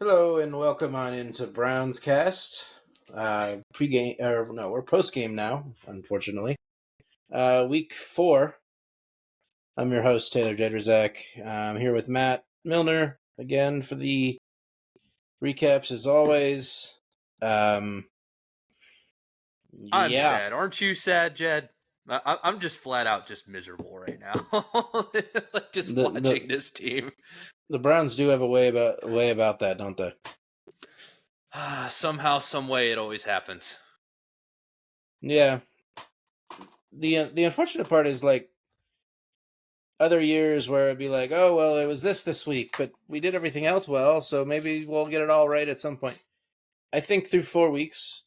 Hello and welcome on into BrownsCast. Pre-game, or no, we're post-game now, unfortunately. Week 4. I'm your host, Taylor Jedrzak. I'm here with Matt Milner again for the recaps, as always. I'm Yeah, sad. Aren't you sad, Jed? I'm just flat out just miserable right now. Like just the, watching the this team. the Browns do have a way about that, don't they? Somehow, some way, it always happens. Yeah. The unfortunate part is like other years where it'd be like, oh well, it was this week, but we did everything else well, so maybe we'll get it all right at some point. I think through 4 weeks,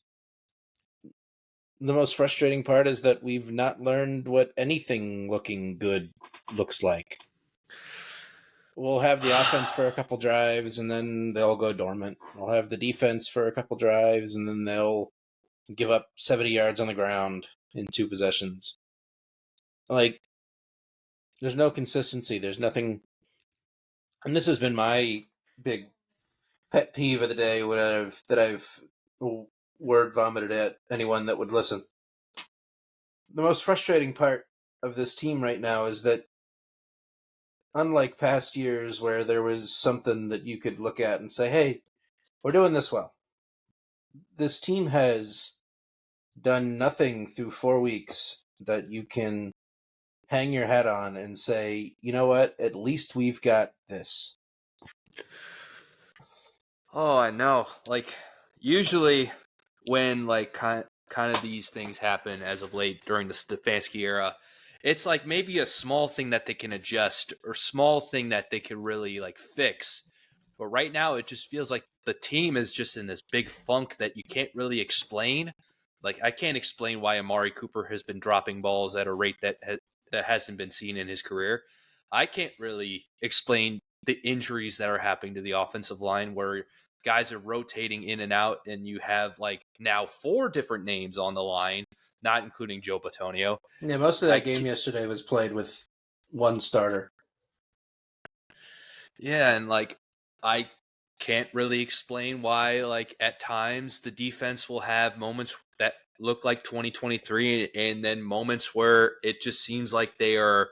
the most frustrating part is that we've not learned what anything looking good looks like. We'll have the offense for a couple drives and then they'll go dormant. We'll have the defense for a couple drives and then they'll give up 70 yards on the ground in 2 possessions. Like, there's no consistency. There's nothing. And this has been my big pet peeve of the day that I've word vomited at anyone that would listen. The most frustrating part of this team right now is that, unlike past years where there was something that you could look at and say, hey, we're doing this well, this team has done nothing through 4 weeks that you can hang your hat on and say, you know what, at least we've got this. Oh, I know. Like usually, when like kind of these things happen as of late during the Stefanski era, it's like maybe a small thing that they can adjust or small thing that they can really like fix. But right now, it just feels like the team is just in this big funk that you can't really explain. Like I can't explain why Amari Cooper has been dropping balls at a rate that hasn't been seen in his career. I can't really explain the injuries that are happening to the offensive line where guys are rotating in and out, and you have like now 4 different names on the line, not including Joe Batonio. Yeah, most of that I game yesterday was played with one starter. Yeah, and like I can't really explain why like at times the defense will have moments that look like 2023 and then moments where it just seems like they are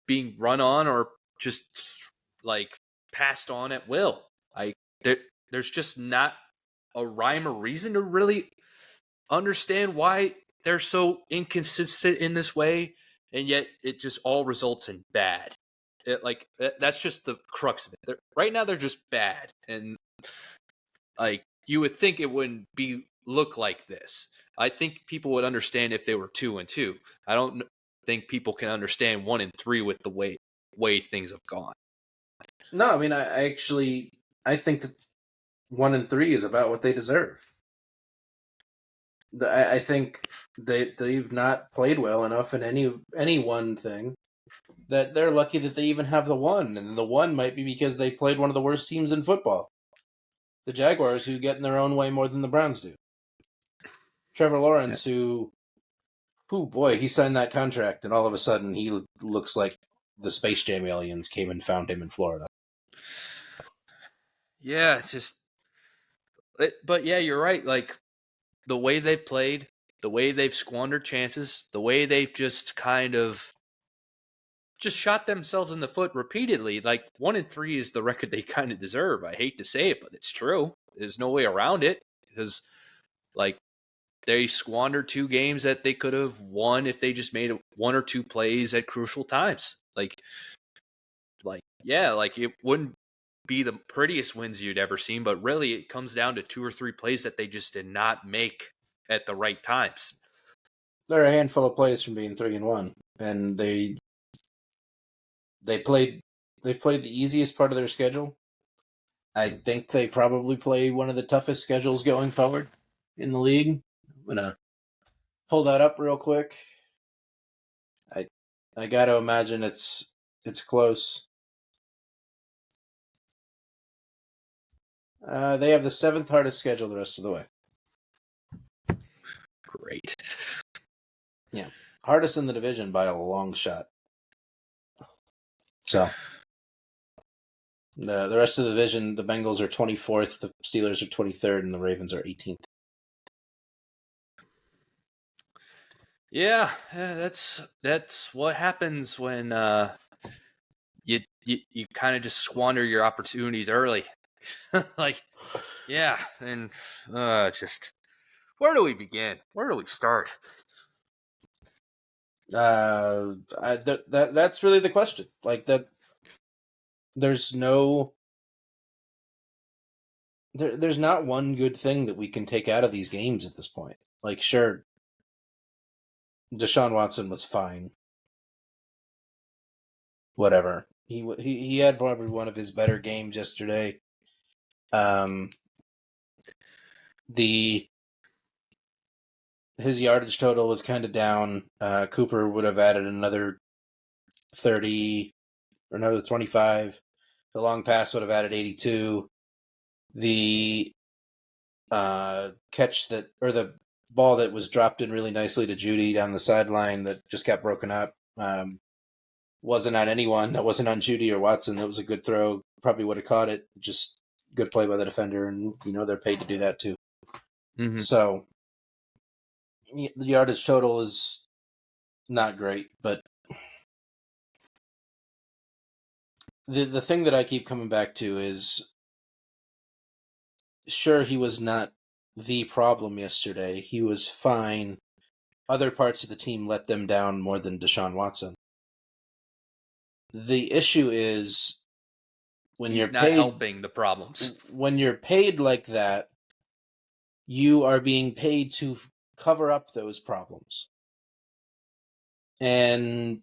being run on or just like passed on at will. Like there's just not a rhyme or reason to really understand why they're so inconsistent in this way, and yet it just all results in bad. That's just the crux of it. Right now, they're just bad, and like you would think it wouldn't be look like this. I think people would understand if they were 2-2. I don't think people can understand 1-3 with the way things have gone. No, I mean, I think that 1-3 is about what they deserve. I think they've not played well enough in any one thing that they're lucky that they even have the one, and the one might be because they played one of the worst teams in football, the Jaguars, who get in their own way more than the Browns do. Trevor Lawrence, who boy, he signed that contract, and all of a sudden he looks like the Space Jam aliens came and found him in Florida. Yeah, it's just. But yeah, you're right. Like the way they've played, the way they've squandered chances, the way they've just kind of just shot themselves in the foot repeatedly. Like 1-3 is the record they kind of deserve. I hate to say it, but it's true. There's no way around it because like they squandered 2 games that they could have won if they just made 1 or 2 plays at crucial times. Like yeah, like it wouldn't be the prettiest wins you'd ever seen, but really it comes down to 2 or 3 plays that they just did not make at the right times. They're a handful of plays from being 3-1, and they've played the easiest part of their schedule. I think they probably play one of the toughest schedules going forward in the league. I'm gonna pull that up real quick. I got to imagine it's close. They have the 7th hardest schedule the rest of the way. Great. Yeah, hardest in the division by a long shot. So, The rest of the division, the Bengals are 24th, the Steelers are 23rd, and the Ravens are 18th. Yeah, that's what happens when you kind of just squander your opportunities early. Like, yeah, and just where do we begin? Where do we start? That's really the question. Like that, there's no, there's not one good thing that we can take out of these games at this point. Like, sure, Deshaun Watson was fine. Whatever. He had probably one of his better games yesterday. The his yardage total was kind of down. Cooper would have added another 30 or another 25. The long pass would have added 82. The catch that, or the ball that was dropped in really nicely to Judy down the sideline that just got broken up, wasn't on anyone. That wasn't on Judy or Watson. That was a good throw. Probably would have caught it. Just good play by the defender, and they're paid to do that too. Mm-hmm. So the yardage total is not great, but the thing that I keep coming back to is, sure, he was not the problem yesterday. He was fine. Other parts of the team let them down more than Deshaun Watson. The issue is when you're He's not paid helping the problems. when you're paid like that, you are being paid to cover up those problems. And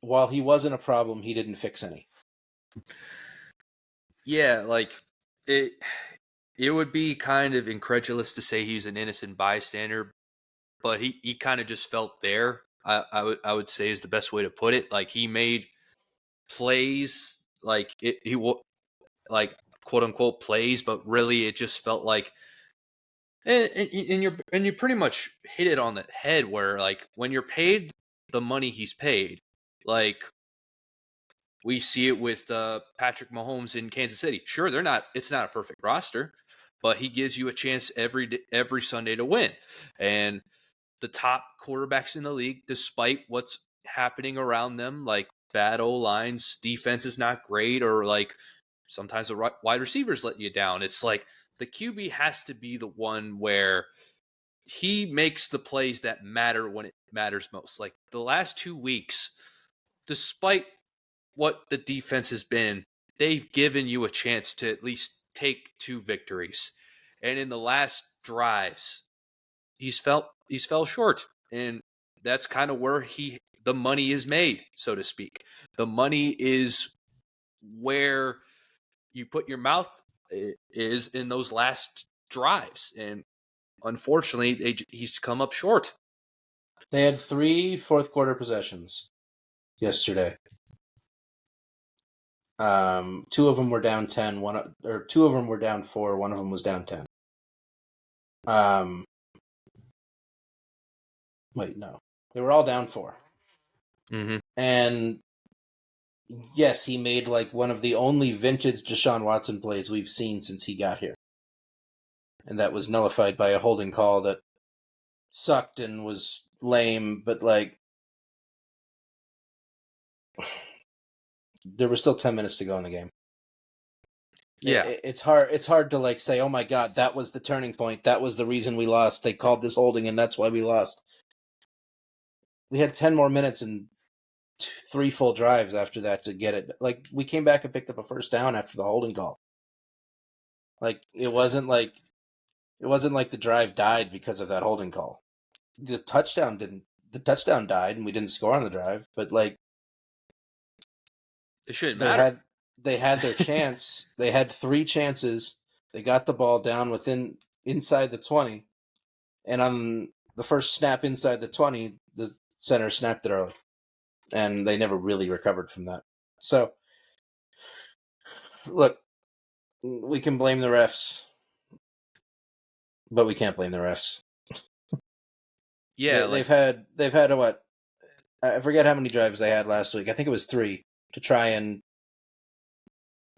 while he wasn't a problem, he didn't fix any. Yeah, like it. It would be kind of incredulous to say he's an innocent bystander, but he kind of just felt there. I would say is the best way to put it. Like he made plays, like like quote unquote plays, but really it just felt like, and you pretty much hit it on the head where like when you're paid the money he's paid, like we see it with Patrick Mahomes in Kansas City. Sure, it's not a perfect roster, but he gives you a chance every Sunday to win. And the top quarterbacks in the league, despite what's happening around them, like bad O lines, defense is not great, or like sometimes the wide receivers let you down. It's like the QB has to be the one where he makes the plays that matter when it matters most. Like the last 2 weeks, despite what the defense has been, they've given you a chance to at least take 2 victories. And in the last drives, he's fell short. And that's kind of where the money is made, so to speak. The money is where you put your mouth is in those last drives. And unfortunately, he's come up short. They had 3 fourth quarter possessions yesterday. 2 of them were down 10. Or 2 of them were down 4. One of them was down 10. Wait, no, they were all down 4. Mm-hmm. And yes, he made like one of the only vintage Deshaun Watson plays we've seen since he got here, and that was nullified by a holding call that sucked and was lame. But like, there were still 10 minutes to go in the game. Yeah. It's hard to like say, oh my god, that was the turning point, that was the reason we lost, they called this holding and that's why we lost. We had 10 more minutes and 3 full drives after that to get it. Like, we came back and picked up a first down after the holding call. Like, it wasn't like the drive died because of that holding call. The touchdown died and we didn't score on the drive, but like, It shouldn't they matter. had their chance. They had 3 chances. They got the ball down inside the 20, and on the first snap inside the 20, the center snapped it early, and they never really recovered from that. So, look, we can blame the refs, but we can't blame the refs. Yeah, They've like had what? I forget how many drives they had last week. I think it was 3 to try and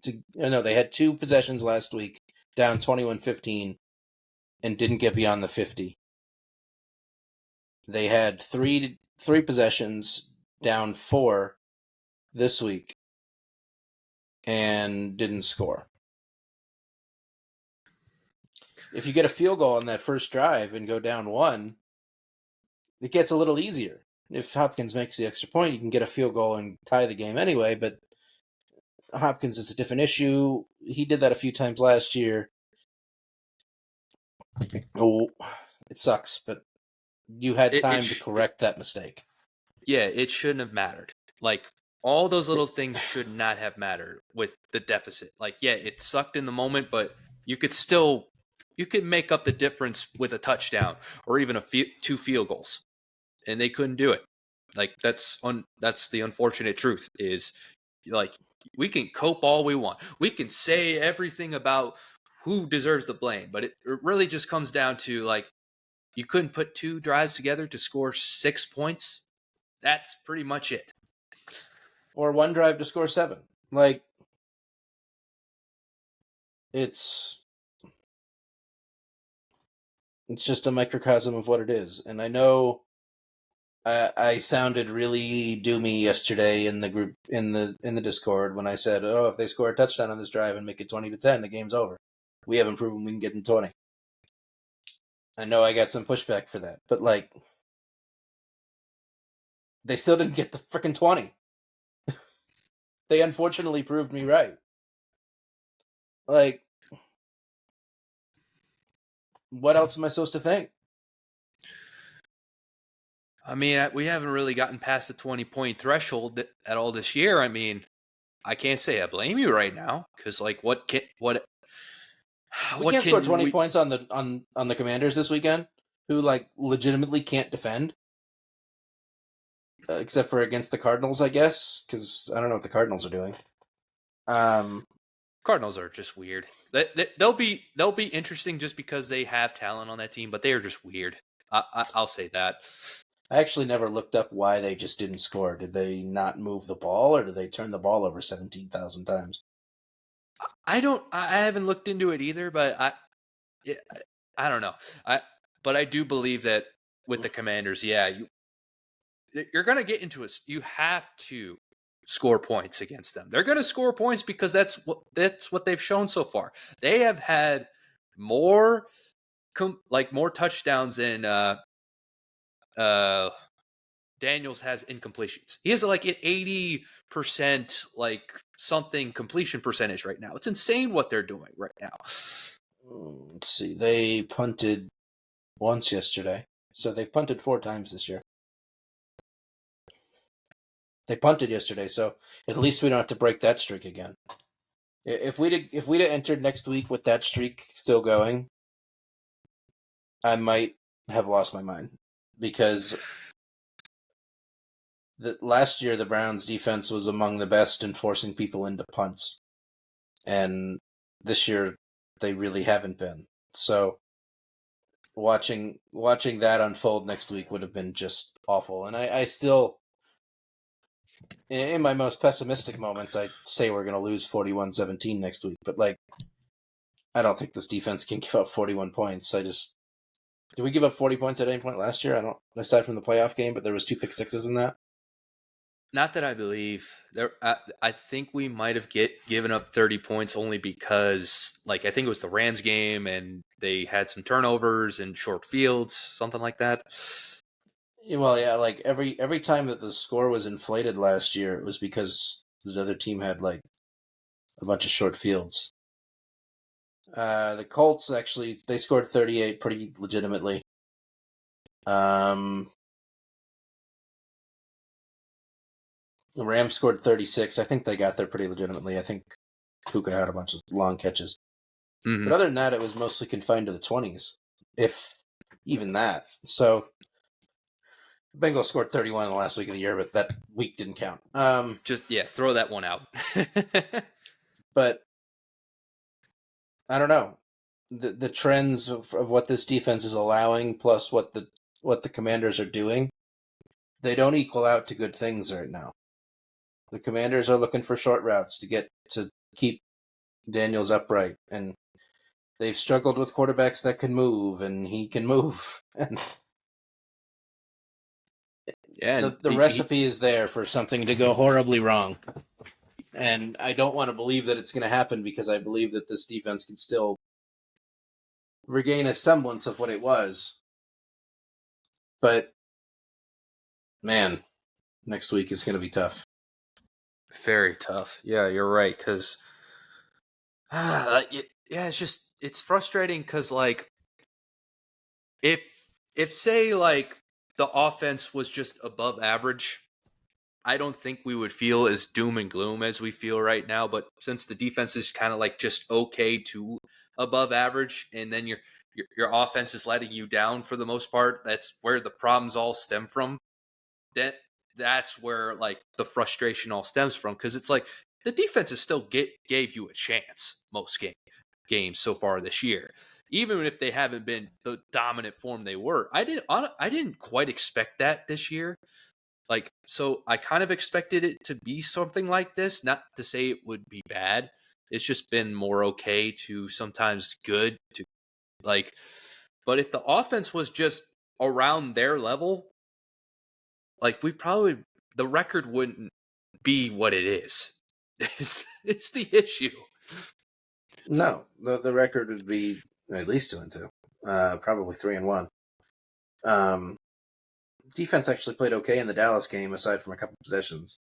They had 2 possessions last week, down 21-15, and didn't get beyond the 50. They had three possessions, down 4 this week, and didn't score. If you get a field goal on that first drive and go down 1, it gets a little easier. If Hopkins makes the extra point, you can get a field goal and tie the game anyway, but Hopkins is a different issue. He did that a few times last year. Oh, it sucks, but you had time to correct that mistake. Yeah, it shouldn't have mattered. Like, all those little things should not have mattered with the deficit. Like, yeah, it sucked in the moment, but you could make up the difference with a touchdown or even 2 field goals, and they couldn't do it. Like, that's the unfortunate truth is, like, we can cope all we want. We can say everything about who deserves the blame, but it really just comes down to, like, you couldn't put 2 drives together to score 6 points. That's pretty much it. Or 1 drive to score 7. Like, it's just a microcosm of what it is. And I know I sounded really doomy yesterday in the group in the Discord when I said, "Oh, if they score a touchdown on this drive and make it 20-10, the game's over. We haven't proven we can get in 20." I know I got some pushback for that, but like, they still didn't get the frickin' 20. They unfortunately proved me right. Like, what else am I supposed to think? I mean, we haven't really gotten past the 20-point threshold at all this year. I mean, I can't say I blame you right now because, like, We can't score 20 points on the Commanders this weekend, who like legitimately can't defend, except for against the Cardinals, I guess, because I don't know what the Cardinals are doing. Cardinals are just weird. They'll be interesting just because they have talent on that team, but they are just weird. I'll say that. I actually never looked up why they just didn't score. Did they not move the ball, or did they turn the ball over 17,000 times? I haven't looked into it either, but I don't know. But I do believe that with the Commanders, yeah, you're going to get into it. You have to score points against them. They're going to score points because that's what they've shown so far. They have had more touchdowns than Daniels has incompletions. He has like an 80% like something completion percentage right now. It's insane what they're doing right now. Let's see. They punted once yesterday, so they've punted 4 times this year. They punted yesterday, so at least we don't have to break that streak again. If we'd have entered next week with that streak still going, I might have lost my mind, because last year the Browns defense was among the best in forcing people into punts, and this year they really haven't been. So watching that unfold next week would have been just awful. And I still, in my most pessimistic moments, I say we're going to lose 41-17 next week. But like, I don't think this defense can give up 41 points. Did we give up 40 points at any point last year? I don't, aside from the playoff game, but there was 2 pick sixes in that. Not that I believe. I think we might have given up 30 points only because, like, I think it was the Rams game and they had some turnovers and short fields, something like that. Well, yeah, like every time that the score was inflated last year, it was because the other team had like a bunch of short fields. The Colts actually, they scored 38 pretty legitimately. The Rams scored 36. I think they got there pretty legitimately. I think Kuka had a bunch of long catches. Mm-hmm. But other than that, it was mostly confined to the 20s, if even that. So Bengals scored 31 in the last week of the year, but that week didn't count. Throw that one out. But I don't know. The trends of what this defense is allowing, plus what the Commanders are doing, they don't equal out to good things right now. The Commanders are looking for short routes to keep Daniel's upright, and they've struggled with quarterbacks that can move, and he can move. And Yeah, and the recipe is there for something to go horribly wrong. And I don't want to believe that it's going to happen, because I believe that this defense can still regain a semblance of what it was. But, man, next week is going to be tough. very tough. Yeah, you're right. Because, it's frustrating because, like, if say, like, the offense was just above average, I don't think we would feel as doom and gloom as we feel right now. But since the defense is kind of like just okay to above average, and then your offense is letting you down for the most part, that's where the problems all stem from. That that's where like the frustration all stems from, because it's like the defense is still gave you a chance most games so far this year, even if they haven't been the dominant form they were. I didn't quite expect that this year. Like, so I kind of expected it to be something like this, not to say it would be bad. It's just been more okay to sometimes good to, like, but if the offense was just around their level, like, the record wouldn't be what it is. It's the issue. No, the record would be at least 2-2, probably 3-1. Defense actually played okay in the Dallas game, aside from a couple possessions.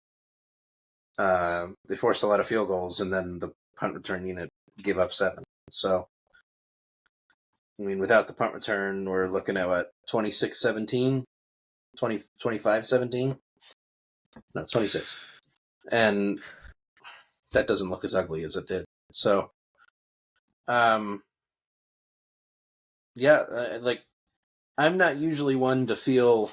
They forced a lot of field goals, and then the punt return unit gave up 7. So, I mean, without the punt return, we're looking at what, 26-17, 25-17? No, 26. And that doesn't look as ugly as it did. So, yeah, like, I'm not usually one to feel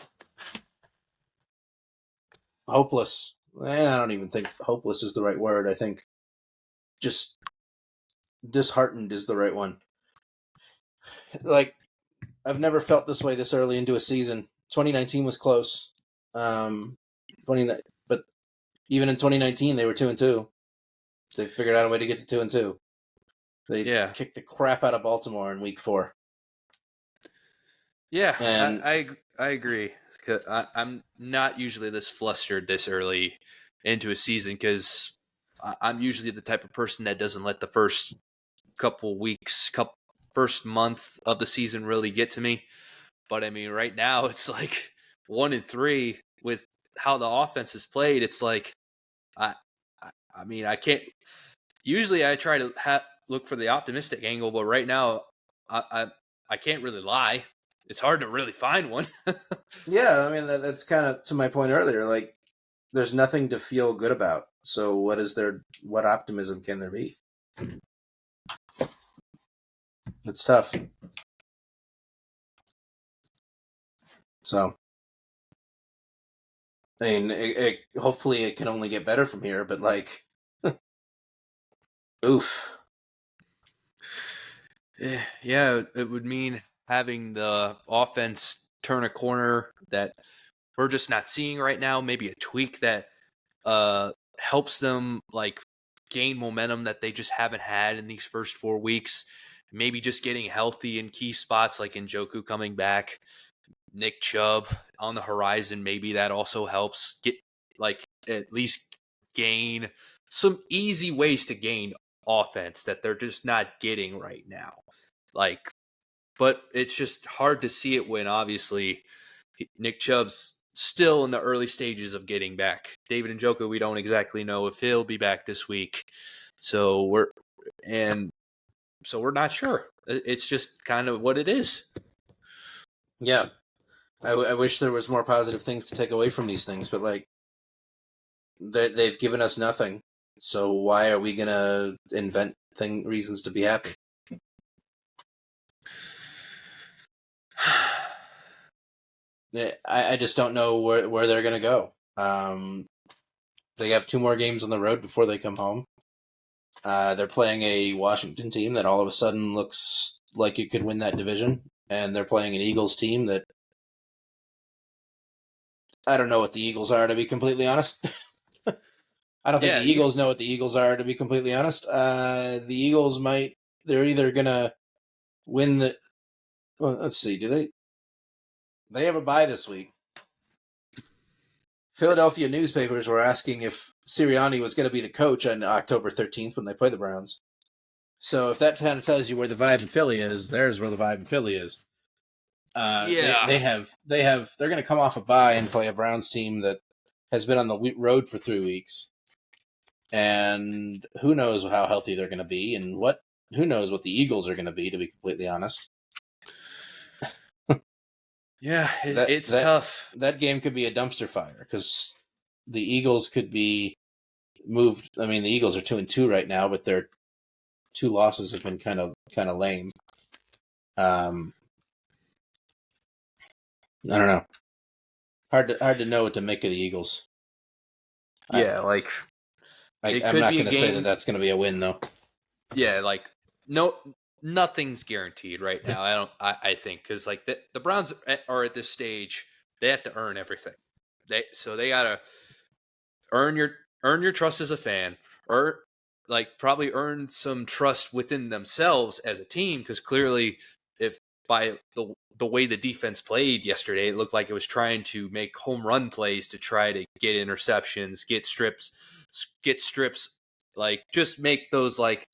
hopeless. And I don't even think hopeless is the right word. I think just disheartened is the right one. Like, I've never felt this way this early into a season. 2019 was close. 29, but even in 2019, they were 2-2. They figured out a way to get to 2-2. They Yeah. kicked the crap out of Baltimore in week 4. Yeah, And I agree. I'm not usually this flustered this early into a season, because I'm usually the type of person that doesn't let the first couple weeks, first month of the season really get to me. But I mean, right now it's like 1-3 with how the offense is played. It's like I, I mean, I can't. Usually, I try to look for the optimistic angle, but right now, I, I I can't really lie. It's hard to really find one. yeah, I mean, that's kind of to my point earlier. Like, there's nothing to feel good about. So what optimism can there be? It's tough. So, I mean, hopefully it can only get better from here, but like, oof. Yeah, it would mean having the offense turn a corner that we're just not seeing right now. Maybe a tweak that helps them like gain momentum that they just haven't had in these first 4 weeks. Maybe just getting healthy in key spots like Njoku coming back, Nick Chubb on the horizon. Maybe that also helps get, like, at least gain some easy ways to gain offense that they're just not getting right now. Like, but it's just hard to see it when obviously Nick Chubb's still in the early stages of getting back. David Njoku, we don't exactly know if he'll be back this week. So and we're not sure. It's just kind of what it is. Yeah, I wish there was more positive things to take away from these things, but like, they've given us nothing. So why are we gonna invent reasons to be happy? I just don't know where they're gonna go. They have 2 more games on the road before they come home. They're playing a Washington team that all of a sudden looks like it could win that division, and they're playing an Eagles team that I don't know what the Eagles are, to be completely honest. I don't think the Yeah, Eagles know what the Eagles are, to be completely honest. The Eagles they're either going to win the, well, let's see, do they have a bye this week? Philadelphia newspapers were asking if Sirianni was going to be the coach on October 13th when they play the Browns. So if that kind of tells you where the vibe in Philly is, there's where the vibe in Philly is. yeah, They're going to come off a bye and play a Browns team that has been on the road for 3 weeks, and who knows how healthy they're going to be, and who knows what the Eagles are going to be. To be completely honest, yeah. that It's that tough. that game could be a dumpster fire because the Eagles could be moved. I mean, the Eagles are 2-2 right now, but their 2 losses have been kind of lame. I don't know. Hard to know what to make of the Eagles. Yeah, like it I'm could not be a going to say that game. that's going to be a win, though. Yeah, like no, nothing's guaranteed right now. I think because like the Browns are at this stage, they have to earn everything. They gotta earn your trust as a fan, or like probably earn some trust within themselves as a team. Because clearly, if by the way the defense played yesterday, it looked like it was trying to make home run plays to try to get interceptions, get strips, like just make those like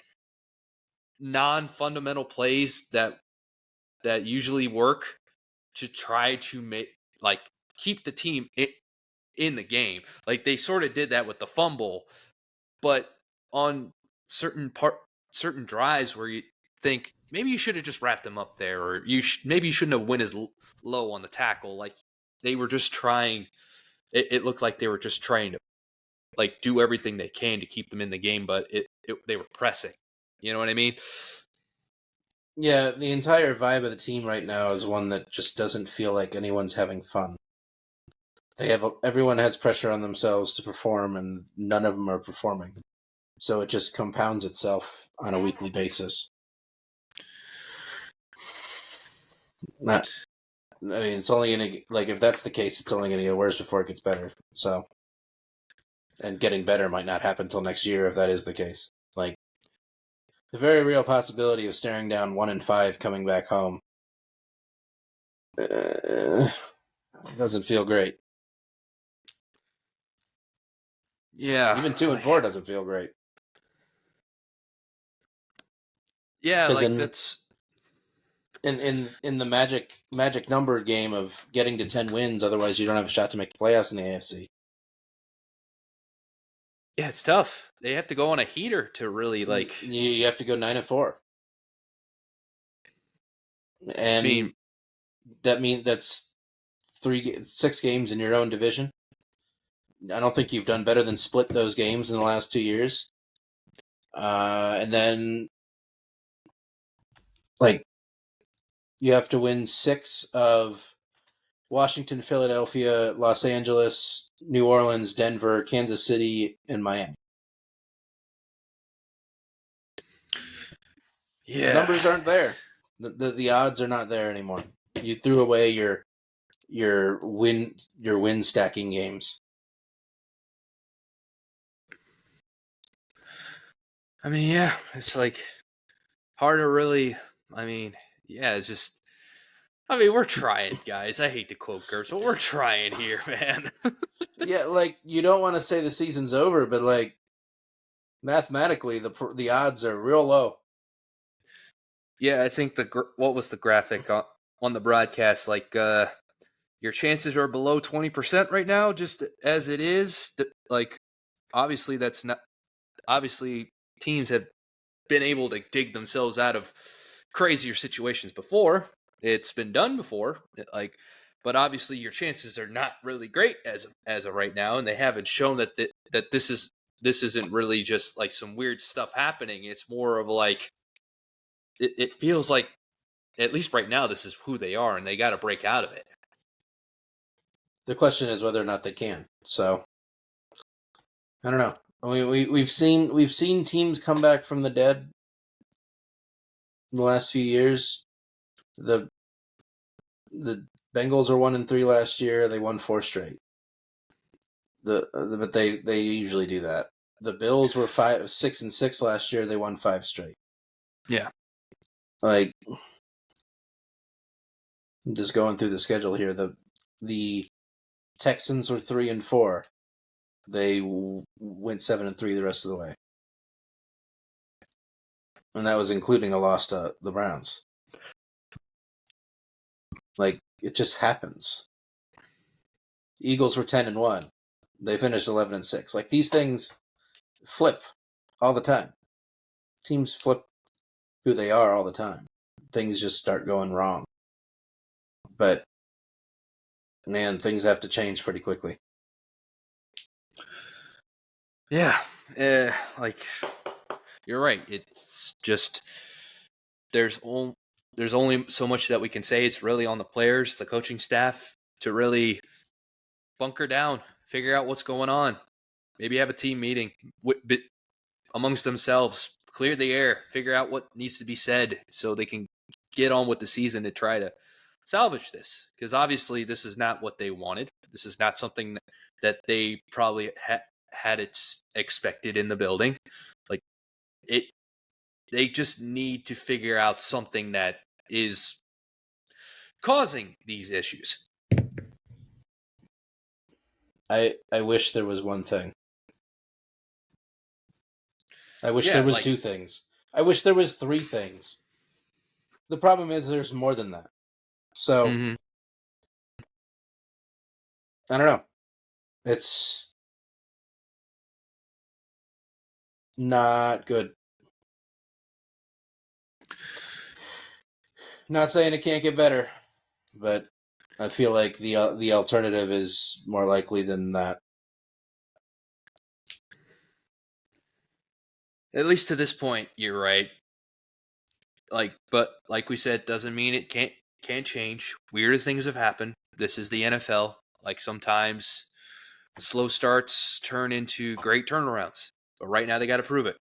non-fundamental plays that usually work to try to make like keep the team in the game. Like they sort of did that with the fumble, but on certain drives where you think maybe you should have just wrapped him up there, or maybe you shouldn't have went as low on the tackle. Like they were just trying. It looked like they were just trying to like do everything they can to keep them in the game, but they were pressing. You know what I mean? Yeah, the entire vibe of the team right now is one that just doesn't feel like anyone's having fun. Everyone has pressure on themselves to perform, and none of them are performing. So it just compounds itself on a weekly basis. Not, I mean, it's only gonna like if that's the case, it's only gonna get worse before it gets better. So, and getting better might not happen until next year if that is the case. Like the very real possibility of staring down 1-5 coming back home doesn't feel great. Yeah, Even 2-4 doesn't feel great yeah, because like that's in the magic number game of getting to 10 wins, otherwise you don't have a shot to make the playoffs in the AFC. yeah, it's tough. They have to go on a heater to really like. You have to go 9-4, I mean, and that's 6 games in your own division. I don't think you've done better than split those games in the last 2 years. And then like you have to win 6 of Washington, Philadelphia, Los Angeles, New Orleans, Denver, Kansas City, and Miami. The yeah. numbers aren't there. The odds are not there anymore. You threw away your win stacking games. I mean, yeah, it's like hard to really. I mean, yeah, it's just. I mean, we're trying, guys. I hate to quote Gertz, but we're trying here, man. Yeah, like you don't want to say the season's over, but like mathematically, the odds are real low. Yeah, I think what was the graphic on the broadcast? Like, your chances are below 20% right now, just as it is. Like, obviously, that's not. Obviously, teams have been able to dig themselves out of crazier situations before. It's been done before. Like, but obviously, your chances are not really great as of right now, and they haven't shown that this isn't really just like some weird stuff happening. It's more of like it feels like at least right now this is who they are, and they got to break out of it. The question is whether or not they can. So I don't know. I mean, we've seen teams come back from the dead in the last few years. The the Bengals are 1-3 last year. They won 4 straight. But they usually do that. the Bills were 6-6 last year. They won 5 straight. Yeah. Like, just going through the schedule here, the Texans were 3-4. They went 7-3 the rest of the way, and that was including a loss to the Browns. Like, it just happens. Eagles were 10-1. They finished 11-6. Like, these things flip all the time. Teams flip who they are all the time. Things just start going wrong. But, man, things have to change pretty quickly. Yeah. Like, you're right. It's just there's only so much that we can say. It's really on the players, the coaching staff, to really bunker down, figure out what's going on. Maybe have a team meeting amongst themselves, clear the air, figure out what needs to be said so they can get on with the season to try to salvage this. Because obviously this is not what they wanted. This is not something that they probably had it expected in the building. Like, they just need to figure out something that is causing these issues. I wish there was one thing. I wish there was 2 things. I wish there was 3 things. The problem is there's more than that. So, I don't know. It's not good. Not saying it can't get better, but I feel like the alternative is more likely than that. At least to this point, you're right. But like we said, doesn't mean it can't change. Weirder things have happened. This is the NFL. Like, sometimes slow starts turn into great turnarounds. But right now they got to prove it.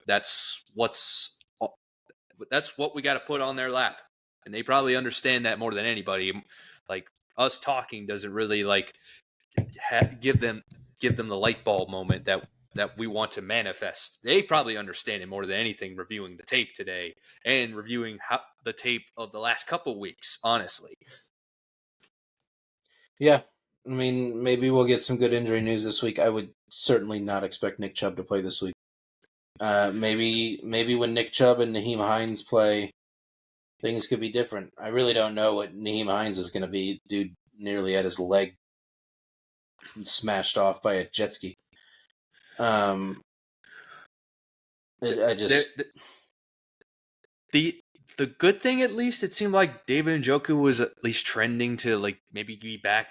That's what we got to put on their lap. And they probably understand that more than anybody. Like, us talking doesn't really give them the light bulb moment that we want to manifest. They probably understand it more than anything, reviewing the tape today and reviewing the tape of the last couple weeks, honestly. Yeah. I mean, maybe we'll get some good injury news this week. I would certainly not expect Nick Chubb to play this week. Maybe when Nick Chubb and Nyheim Hines play, things could be different. I really don't know what Nyheim Hines is going to be. Dude nearly had his leg smashed off by a jet ski. The good thing, at least, it seemed like David Njoku was at least trending to maybe be back.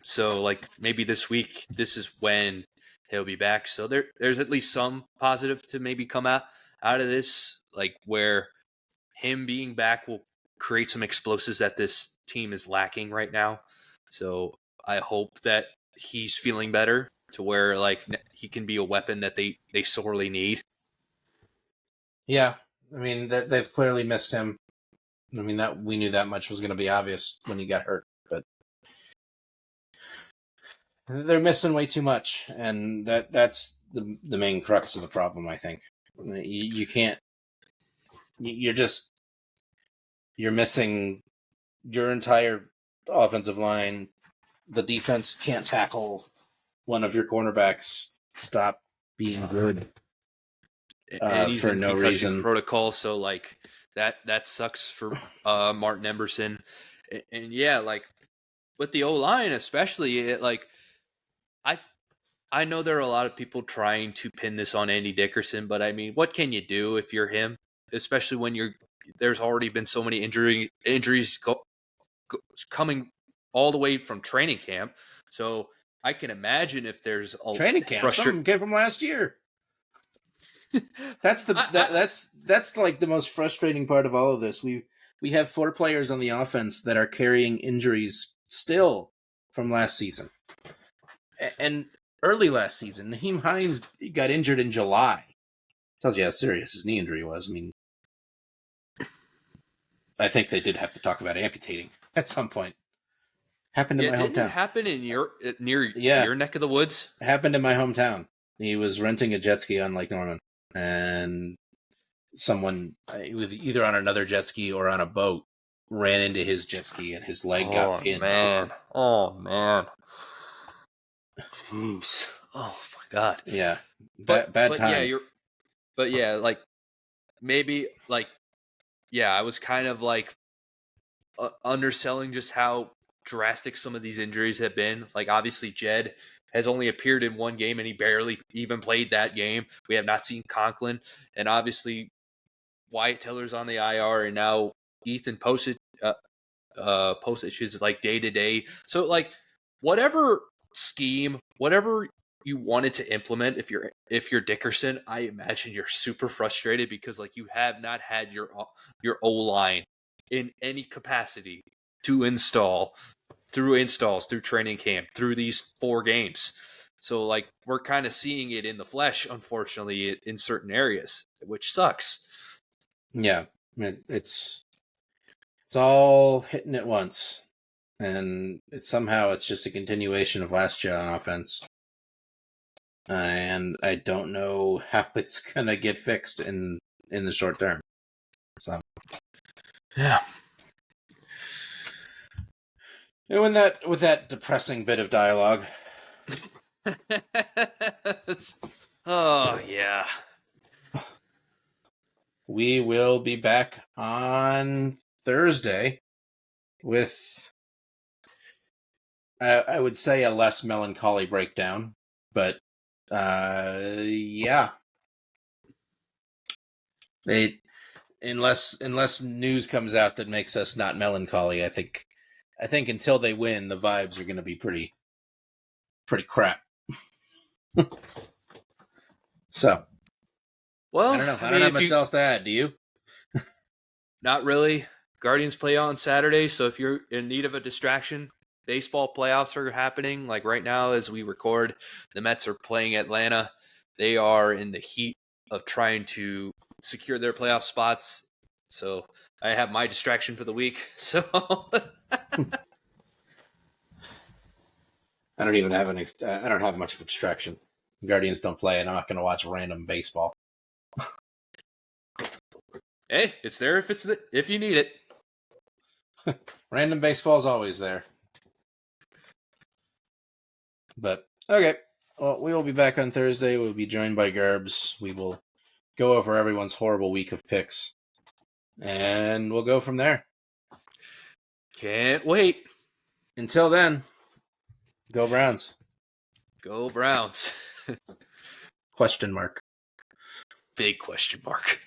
So maybe this week, this is when he'll be back. So there's at least some positive to maybe come out of this, where him being back will create some explosives that this team is lacking right now. So I hope that he's feeling better to where he can be a weapon that they sorely need. Yeah, I mean they've clearly missed him. I mean, that we knew that much was going to be obvious when he got hurt, but they're missing way too much, and that's the main crux of the problem. I think you can't. You're missing your entire offensive line. The defense can't tackle one of your cornerbacks. Stop being good. And he's for in no concussion reason. protocol, so that sucks for Martin Emerson. And yeah, with the O-line especially, I know there are a lot of people trying to pin this on Andy Dickerson, but I mean, what can you do if you're him? Especially when there's already been so many injuries coming all the way from training camp. So I can imagine if there's a training camp, something came from last year. That's that's like the most frustrating part of all of this. We have 4 players on the offense that are carrying injuries still from last season, and early last season, Nyheim Hines got injured in July. Tells you how serious his knee injury was. I mean, I think they did have to talk about amputating at some point. Happened in my hometown. Didn't it happen in your near your neck of the woods? It happened in my hometown. He was renting a jet ski on Lake Norman, and someone, either on another jet ski or on a boat, ran into his jet ski, and his leg got Oh pinned. man. Oh man. Jeez. Oh my god. Yeah, But bad but yeah, time. you're but yeah, like maybe like yeah, I was kind of like underselling just how drastic some of these injuries have been. Like obviously Jed has only appeared in one game and he barely even played that game. We have not seen Conklin, and obviously Wyatt Tiller's on the IR, and now Ethan Postage is like day to day. So like whatever scheme, whatever you wanted to implement, if you're Dickerson, I imagine you're super frustrated because like you have not had your O line in any capacity to install through installs, through training camp, through these 4 games. So like we're kind of seeing it in the flesh, unfortunately, in certain areas, which sucks. Yeah, it's all hitting at once, and it's just a continuation of last year on offense. And I don't know how it's gonna get fixed in the short term. So Yeah. and with that depressing bit of dialogue, Oh yeah. we will be back on Thursday with I would say a less melancholy breakdown, but yeah, it unless news comes out that makes us not melancholy, I think until they win, the vibes are going to be pretty crap. So I Well, don't know. I I don't mean, have if much you else to add. Do you? not really, Guardians play on Saturday, so if you're in need of a distraction, baseball playoffs are happening. Like right now, as we record, the Mets are playing Atlanta. They are in the heat of trying to secure their playoff spots. So I have my distraction for the week. So I don't even have I don't have much of a distraction. Guardians don't play, and I'm not going to watch random baseball. hey, it's there if you need it. Random baseball is always there. But okay, well, we will be back on Thursday. We'll be joined by Gerbs. We will go over everyone's horrible week of picks, and we'll go from there. Can't wait. Until then, go Browns. Go Browns. Question mark. Big question mark.